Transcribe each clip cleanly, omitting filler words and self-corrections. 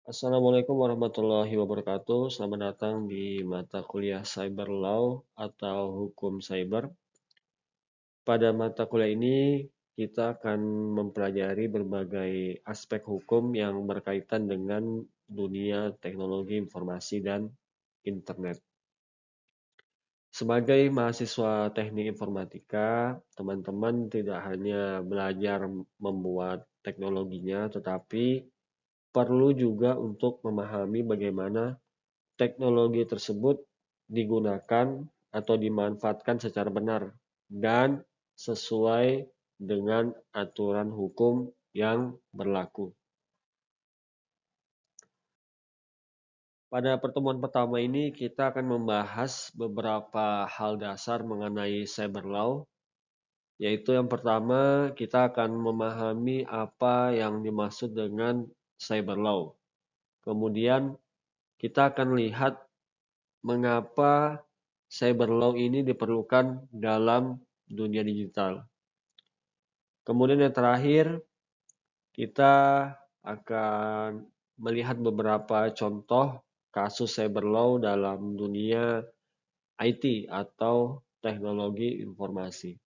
Assalamualaikum warahmatullahi wabarakatuh. Selamat datang di mata kuliah Cyber Law atau Hukum Cyber. Pada mata kuliah ini, kita akan mempelajari berbagai aspek hukum yang berkaitan dengan dunia teknologi informasi dan internet. Sebagai mahasiswa teknik informatika, teman-teman tidak hanya belajar membuat teknologinya, tetapi perlu juga untuk memahami bagaimana teknologi tersebut digunakan atau dimanfaatkan secara benar dan sesuai dengan aturan hukum yang berlaku. Pada pertemuan pertama ini kita akan membahas beberapa hal dasar mengenai cyber law, yaitu yang pertama kita akan memahami apa yang dimaksud dengan cyber law. Kemudian kita akan lihat mengapa cyber law ini diperlukan dalam dunia digital. Kemudian yang terakhir, kita akan melihat beberapa contoh kasus cyber law dalam dunia IT atau teknologi informasi.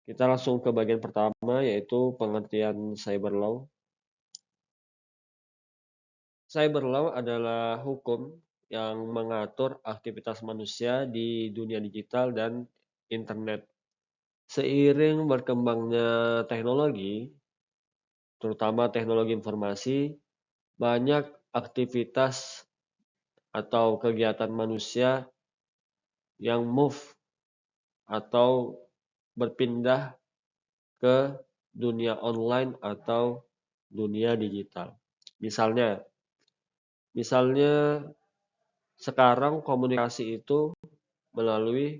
Kita langsung ke bagian pertama, yaitu pengertian cyber law. Cyber law adalah hukum yang mengatur aktivitas manusia di dunia digital dan internet. Seiring berkembangnya teknologi, terutama teknologi informasi, banyak aktivitas atau kegiatan manusia yang move atau berpindah ke dunia online atau dunia digital. Misalnya sekarang komunikasi itu melalui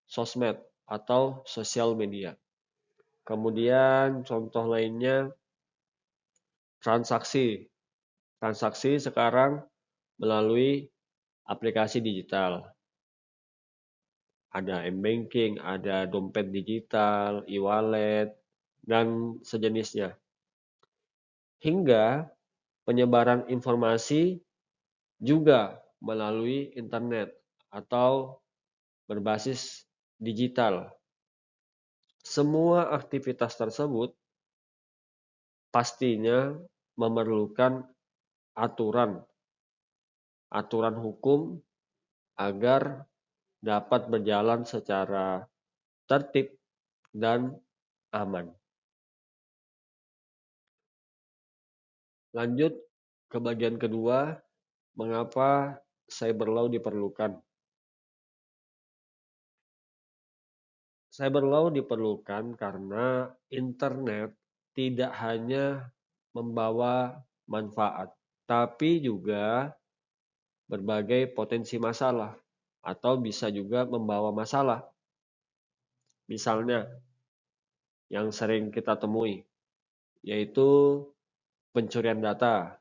sosmed atau sosial media. Kemudian contoh lainnya transaksi. Transaksi sekarang melalui aplikasi digital. Ada m-banking, ada dompet digital, e-wallet, dan sejenisnya. Hingga penyebaran informasi juga melalui internet atau berbasis digital. Semua aktivitas tersebut pastinya memerlukan aturan hukum agar dapat berjalan secara tertib dan aman. Lanjut ke bagian kedua, mengapa cyber law diperlukan? Cyber law diperlukan karena internet tidak hanya membawa manfaat, tapi juga berbagai potensi masalah atau bisa juga membawa masalah. Misalnya yang sering kita temui yaitu pencurian data,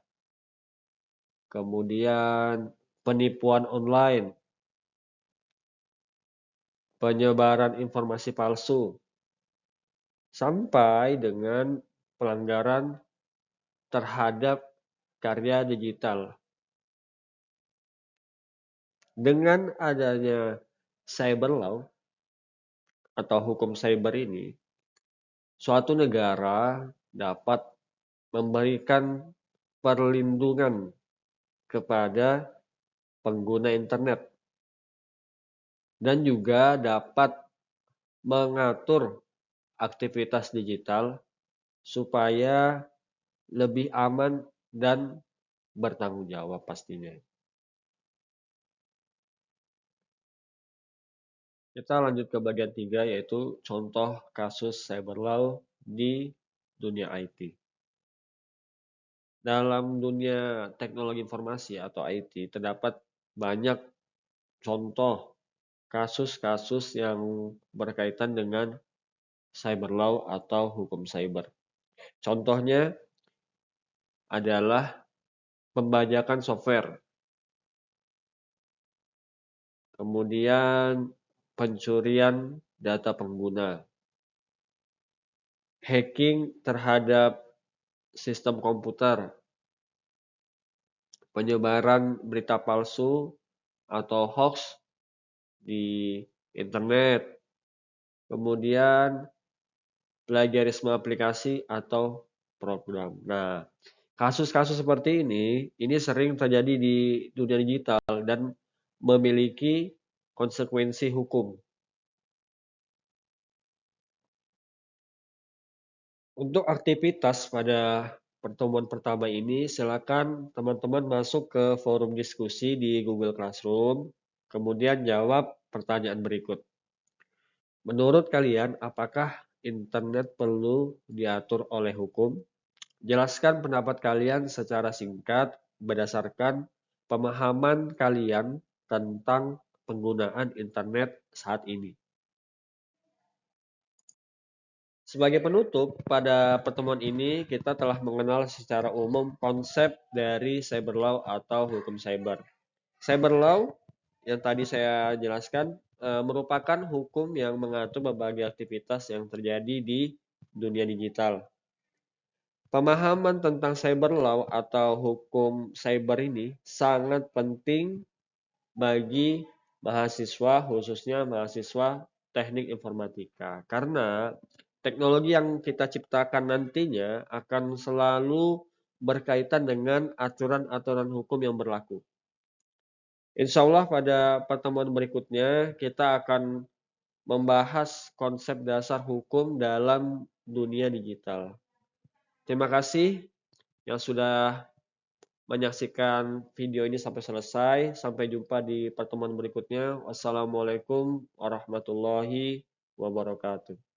kemudian penipuan online, penyebaran informasi palsu, sampai dengan pelanggaran terhadap karya digital. Dengan adanya cyber law atau hukum cyber ini, suatu negara dapat memberikan perlindungan kepada pengguna internet dan juga dapat mengatur aktivitas digital supaya lebih aman dan bertanggung jawab pastinya. Kita lanjut ke bagian 3, yaitu contoh kasus cyber law di dunia IT. Dalam dunia teknologi informasi atau IT, terdapat banyak contoh kasus-kasus yang berkaitan dengan cyber law atau hukum cyber. Contohnya adalah pembajakan software, kemudian pencurian data pengguna, hacking terhadap sistem komputer, penyebaran berita palsu atau hoax di internet, kemudian plagiarisme aplikasi atau program. Nah, kasus-kasus seperti ini sering terjadi di dunia digital dan memiliki konsekuensi hukum. Untuk aktivitas pada pertemuan pertama ini, silakan teman-teman masuk ke forum diskusi di Google Classroom, kemudian jawab pertanyaan berikut. Menurut kalian, apakah internet perlu diatur oleh hukum? Jelaskan pendapat kalian secara singkat berdasarkan pemahaman kalian tentang penggunaan internet saat ini. Sebagai penutup, pada pertemuan ini kita telah mengenal secara umum konsep dari cyber law atau hukum cyber. Cyber law yang tadi saya jelaskan merupakan hukum yang mengatur berbagai aktivitas yang terjadi di dunia digital. Pemahaman tentang cyber law atau hukum cyber ini sangat penting bagi mahasiswa, khususnya mahasiswa teknik informatika. Karena teknologi yang kita ciptakan nantinya akan selalu berkaitan dengan aturan-aturan hukum yang berlaku. Insya Allah pada pertemuan berikutnya kita akan membahas konsep dasar hukum dalam dunia digital. Terima kasih yang sudah menyaksikan video ini sampai selesai. Sampai jumpa di pertemuan berikutnya. Wassalamualaikum warahmatullahi wabarakatuh.